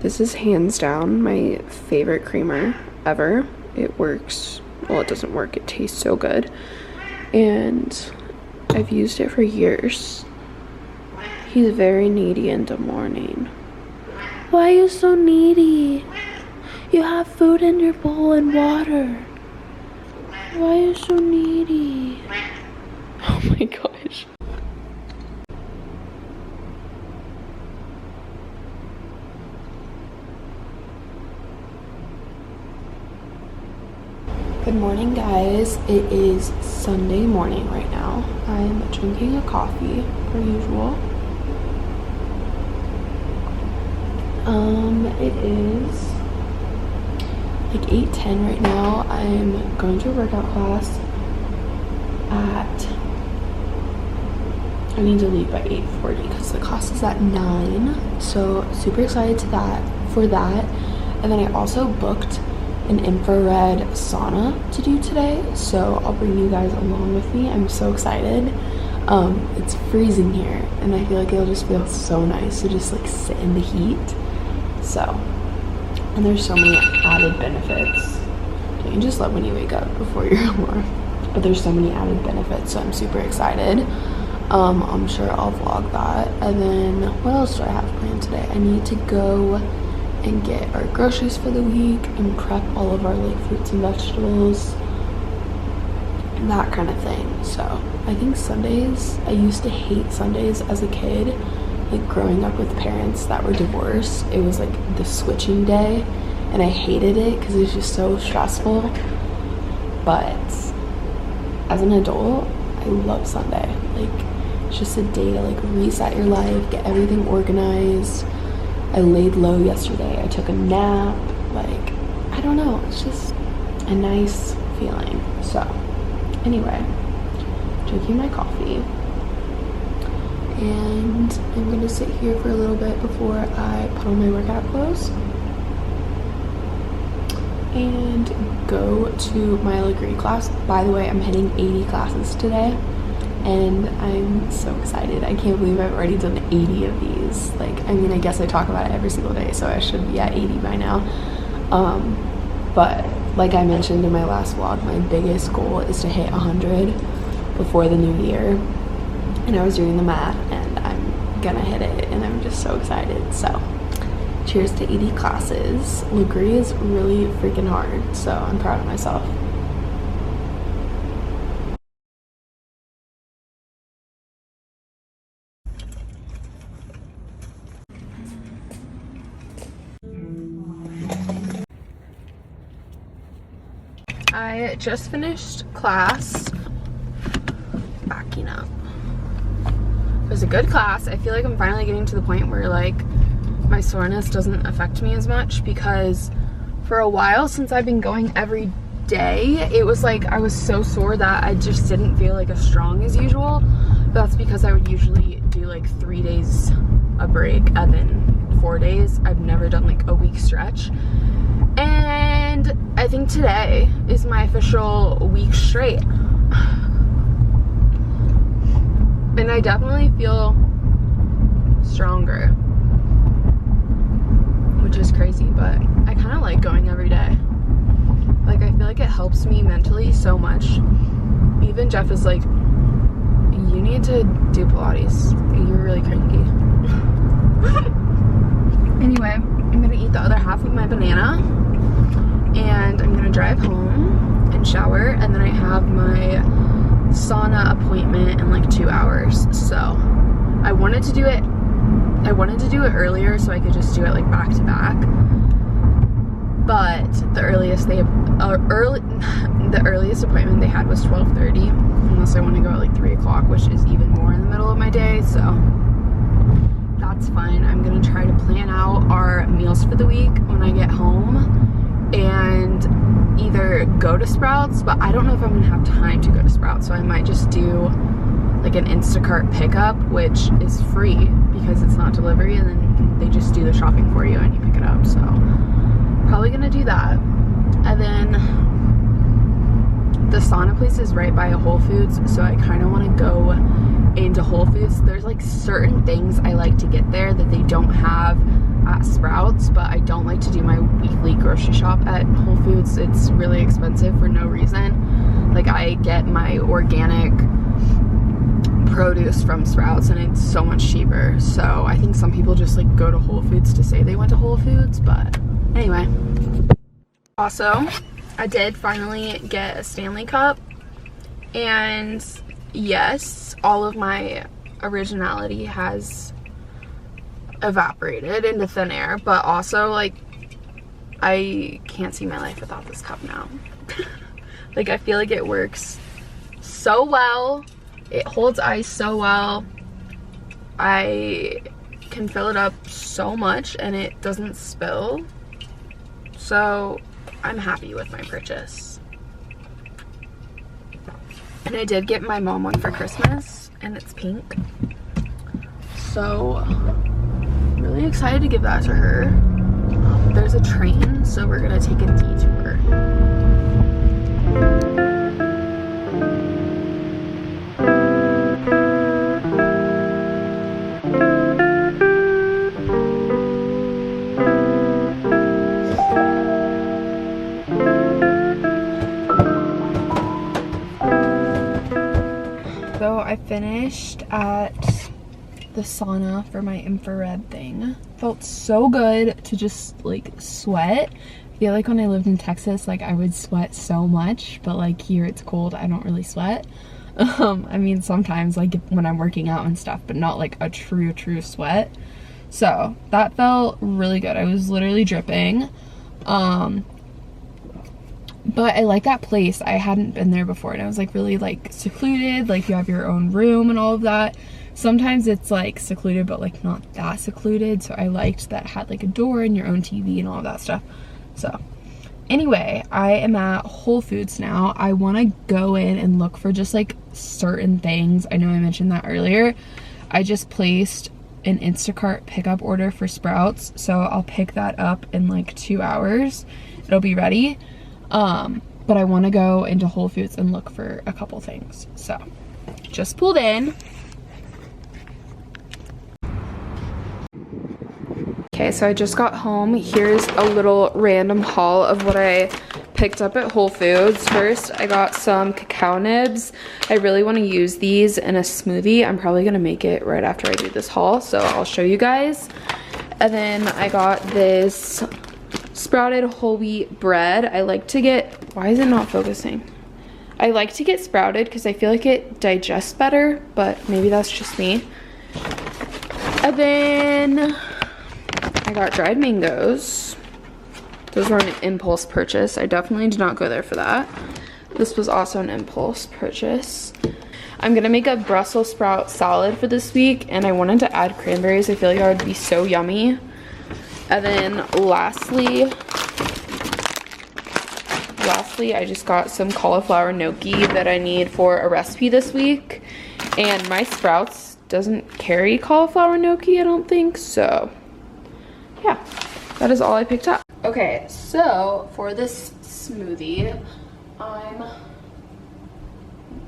This is hands down my favorite creamer ever. It works, well, it doesn't work, it tastes so good. And I've used it for years. He's very needy in the morning. Why are you so needy? You have food in your bowl and water. Why are you so needy? Oh my gosh. Good morning, guys. It is Sunday morning right now. I'm drinking a coffee per usual. It is like 8:10 right now. I'm going to a workout class I need to leave by 8:40 because the class is at 9. So super excited for that. And then I also booked an infrared sauna to do today, so I'll bring you guys along with me. I'm so excited. It's freezing here and I feel like it'll just feel so nice to just like sit in the heat. So, and there's so many added benefits. Don't you just love when you wake up before your alarm? But there's so many added benefits, so I'm super excited. I'm sure I'll vlog that. And then what else do I have planned today? I need to go and get our groceries for the week and prep all of our like fruits and vegetables, that kind of thing. So I think Sundays, I used to hate Sundays as a kid, like growing up with parents that were divorced. It was like the switching day and I hated it because it was just so stressful. But as an adult, I love Sunday. Like it's just a day to like reset your life, get everything organized. I laid low yesterday. I took a nap. Like, I don't know. It's just a nice feeling. So, anyway, drinking my coffee. And I'm going to sit here for a little bit before I put on my workout clothes. And go to my lagree class. By the way, I'm hitting 80 classes today. And I'm so excited. I can't believe I've already done 80 of these. Like, I mean, I guess I talk about it every single day, so I should be at 80 by now. But like I mentioned in my last vlog, my biggest goal is to hit 100 before the new year. And I was doing the math, and I'm gonna hit it, and I'm just so excited. So, cheers to 80 classes. Lagree is really freaking hard, so I'm proud of myself. I just finished class. Backing up. It was a good class. I feel like I'm finally getting to the point where like my soreness doesn't affect me as much, because for a while since I've been going every day, it was like I was so sore that I just didn't feel like as strong as usual. But that's because I would usually do like 3 days a break and then 4 days. I've never done like a week stretch. And I think today is my official week straight. And I definitely feel stronger, which is crazy, but I kind of like going every day. Like, I feel like it helps me mentally so much. Even Jeff is like, you need to do Pilates. You're really cranky. Anyway, I'm gonna eat the other half of my banana. And I'm gonna drive home and shower, and then I have my sauna appointment in like 2 hours. So I wanted to do it earlier so I could just do it like back to back. But the earliest appointment they had was 12:30, unless I want to go at like 3 o'clock, which is even more in the middle of my day. So that's fine. I'm gonna try to plan out our meals for the week when I get home, and either go to Sprouts, but I don't know if I'm gonna have time to go to Sprouts, so I might just do like an Instacart pickup, which is free because it's not delivery, and then they just do the shopping for you and you pick it up. So probably gonna do that. And then the sauna place is right by a Whole Foods, so I kind of want to go into Whole Foods. There's like certain things I like to get there that they don't have at Sprouts, but I don't like to do my weekly grocery shop at Whole Foods. It's really expensive for no reason. Like, I get my organic produce from Sprouts and it's so much cheaper. So I think some people just like go to Whole Foods to say they went to Whole Foods, but anyway. Also, I did finally get a Stanley Cup, and yes, all of my originality has evaporated into thin air, but also like I can't see my life without this cup now. Like, I feel like it works so well. It holds ice so well. I can fill it up so much and it doesn't spill. So I'm happy with my purchase. And I did get my mom one for Christmas and it's pink. So I'm really excited to give that to her. There's a train, so we're gonna take a detour. So I finished at the sauna for my infrared thing. Felt so good to just like sweat. I feel like when I lived in Texas, like I would sweat so much, but like here it's cold, I don't really sweat. I mean, sometimes like when I'm working out and stuff, but not like a true sweat. So that felt really good. I was literally dripping. But I like that place. I hadn't been there before, and I was like really like secluded, like you have your own room and all of that. Sometimes it's like secluded, but like not that secluded. So I liked that it had like a door and your own TV and all of that stuff. So anyway, I am at Whole Foods now. I want to go in and look for just like certain things. I know I mentioned that earlier. I just placed an Instacart pickup order for Sprouts, so I'll pick that up in like 2 hours. It'll be ready. But I want to go into Whole Foods and look for a couple things. So just pulled in. Okay, so I just got home. Here's a little random haul of what I picked up at Whole Foods. First, I got some cacao nibs. I really want to use these in a smoothie. I'm probably going to make it right after I do this haul, so I'll show you guys. And then I got this sprouted whole wheat bread. I like to get, why is it not focusing? I like to get sprouted because I feel like it digests better, but maybe that's just me. And then I got dried mangoes. Those were an impulse purchase. I definitely did not go there for that. This was also an impulse purchase. I'm gonna make a Brussels sprout salad for this week, and I wanted to add cranberries. I feel like that would be so yummy. And then lastly, I just got some cauliflower gnocchi that I need for a recipe this week. And my Sprouts doesn't carry cauliflower gnocchi, I don't think. So yeah, that is all I picked up. Okay, so for this smoothie,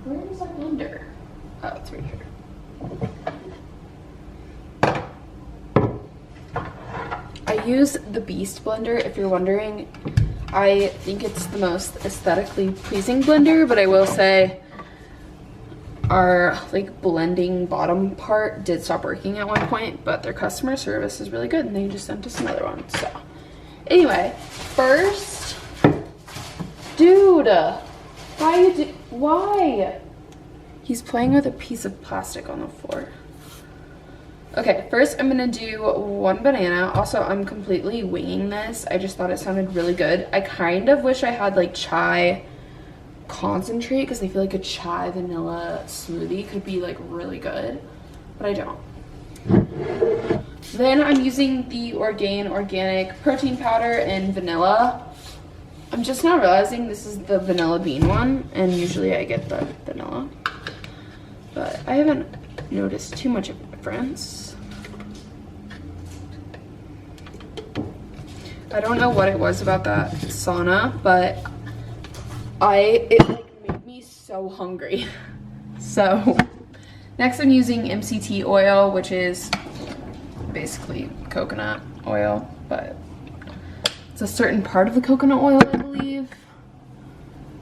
where is that blender? Oh, it's right here. I use the Beast blender, if you're wondering. I think it's the most aesthetically pleasing blender, but I will say our like blending bottom part did stop working at one point, but their customer service is really good and they just sent us another one. So anyway, first, dude, why? He's playing with a piece of plastic on the floor. Okay, first I'm gonna do one banana. Also, I'm completely winging this. I just thought it sounded really good. I kind of wish I had like chai concentrate because I feel like a chai vanilla smoothie could be like really good, but I don't. Then I'm using the organic protein powder and vanilla. I'm just now realizing this is the vanilla bean one, and usually I get the vanilla, but I haven't noticed too much of a difference. I don't know what it was about that sauna, but it like made me so hungry. So next I'm using MCT oil, which is basically coconut. oil, but it's a certain part of the coconut oil, I believe.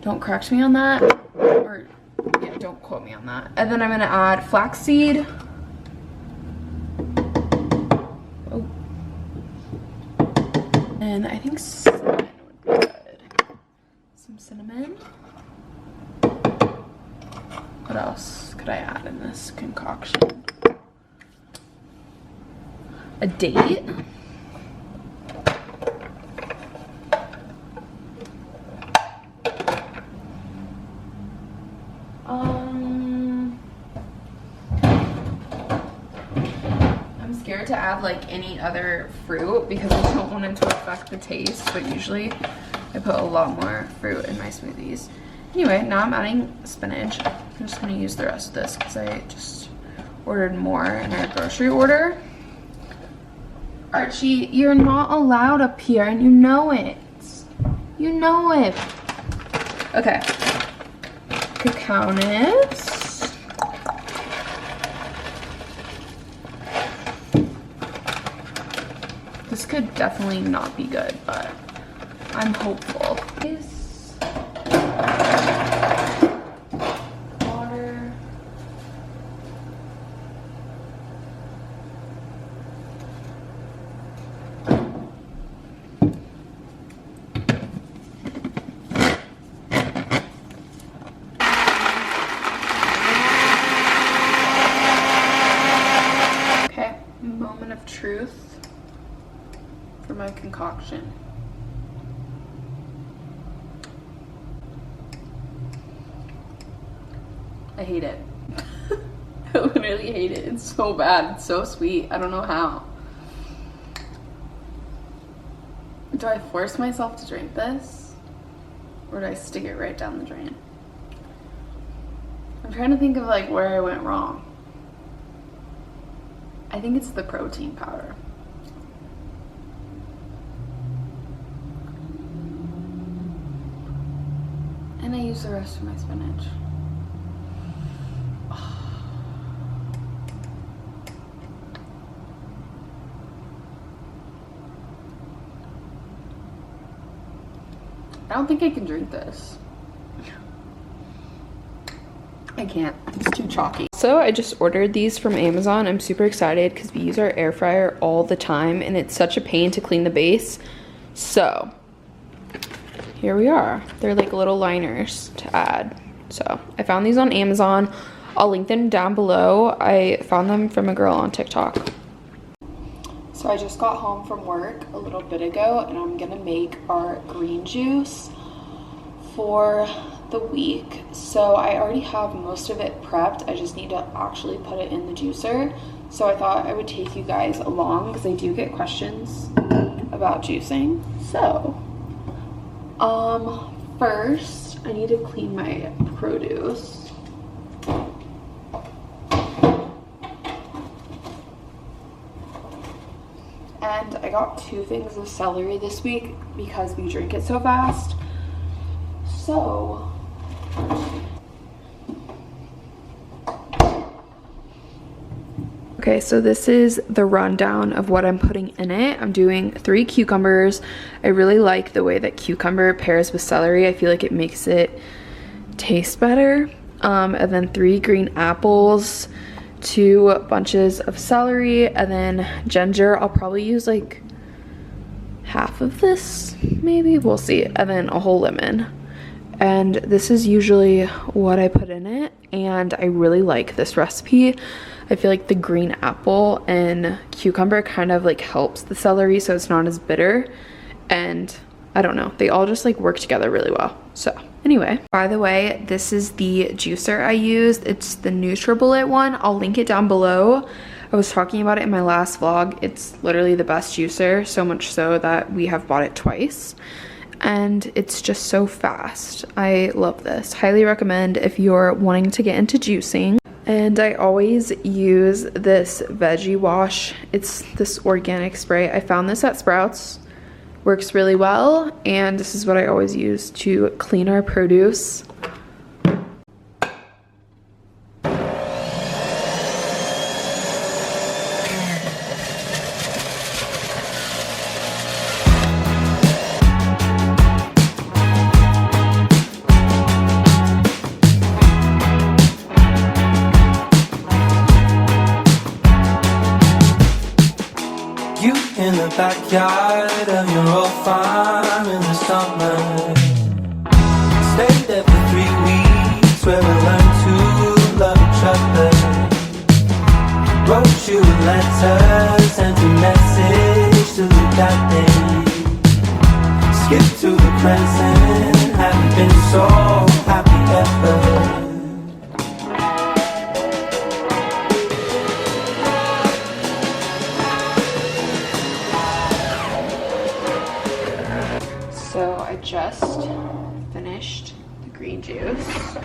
Don't correct me on that, or yeah, don't quote me on that. And then I'm gonna add flaxseed. Oh. And I think cinnamon would be good. Some cinnamon. What else could I add in this concoction? A date. I'm scared to add like any other fruit because I don't want it to affect the taste, but usually I put a lot more fruit in my smoothies. Anyway, now I'm adding spinach. I'm just gonna use the rest of this because I just ordered more in our grocery order. Archie, you're not allowed up here and you know it. You know it. Okay. Cacao nibs. This could definitely not be good, but I'm hopeful. Water. Okay, moment of truth for my concoction. I hate it. I literally hate it. It's so bad. It's so sweet. I don't know how. Do I force myself to drink this? Or do I stick it right down the drain? I'm trying to think of like where I went wrong. I think it's the protein powder. And I use the rest of my spinach. I don't think I can drink this. I can't. It's too chalky. So I just ordered these from Amazon. I'm super excited because we use our air fryer all the time and it's such a pain to clean the base. So here we are. They're like little liners to add. So I found these on Amazon. I'll link them down below. I found them from a girl on TikTok. So I just got home from work a little bit ago and I'm gonna make our green juice for the week. So I already have most of it prepped. I just need to actually put it in the juicer. So I thought I would take you guys along because I do get questions about juicing. So, first I need to clean my produce. And I got 2 things of celery this week because we drink it so fast. So, okay, so this is the rundown of what I'm putting in it. I'm doing 3 cucumbers. I really like the way that cucumber pairs with celery. I feel like it makes it taste better. And then 3 green apples, 2 bunches of celery, and then ginger. I'll probably use like half of this, maybe, we'll see. And then a whole lemon. And this is usually what I put in it, and I really like this recipe. I feel like the green apple and cucumber kind of like helps the celery so it's not as bitter, and I don't know, they all just like work together really well. So anyway, by the way, this is the juicer I used. It's the NutriBullet one. I'll link it down below. I was talking about it in my last vlog. It's literally the best juicer, so much so that we have bought it twice. And it's just so fast. I love this. Highly recommend if you're wanting to get into juicing. And I always use this veggie wash. It's this organic spray. I found this at Sprouts. Works really well. And this is what I always use to clean our produce. in the backyard of your old farm in the summer. Stayed there for 3 weeks where we learned to love each other. Wrote you letters, sent a message to the captain. Skip to the present, haven't been so happy ever. So I just finished the green juice.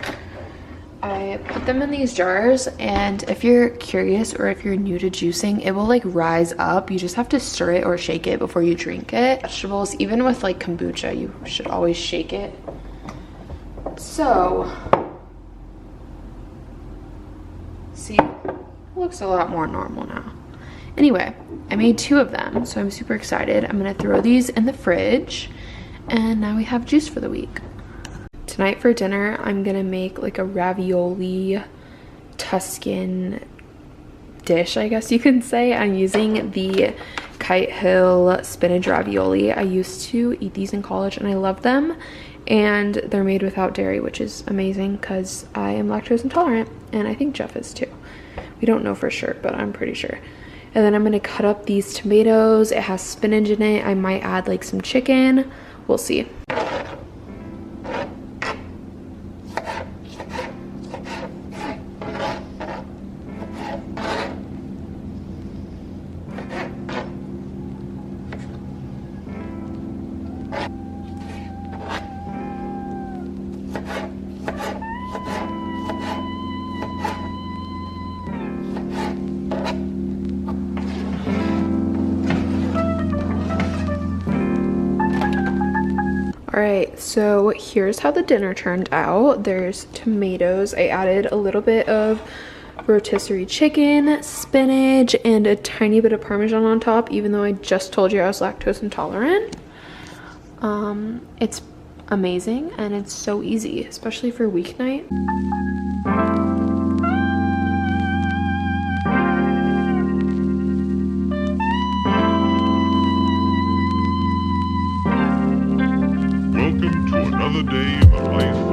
I put them in these jars, and if you're curious or if you're new to juicing, it will like rise up. You just have to stir it or shake it before you drink it. Vegetables, even with like kombucha, you should always shake it. So, see, it looks a lot more normal now. Anyway, I made 2 of them, so I'm super excited. I'm gonna throw these in the fridge, and now we have juice for the week. Tonight for dinner, I'm gonna make like a ravioli Tuscan dish, I guess you can say. I'm using the Kite Hill spinach ravioli. I used to eat these in college and I love them, and they're made without dairy, which is amazing because I am lactose intolerant, and I think Jeff is too. We don't know for sure, but I'm pretty sure. And then I'm gonna cut up these tomatoes. It has spinach in it. I might add like some chicken. We'll see. Alright, so here's how the dinner turned out. There's tomatoes. I added a little bit of rotisserie chicken, spinach, and a tiny bit of Parmesan on top, even though I just told you I was lactose intolerant. It's amazing, and it's so easy, especially for weeknight. Welcome to another day in the place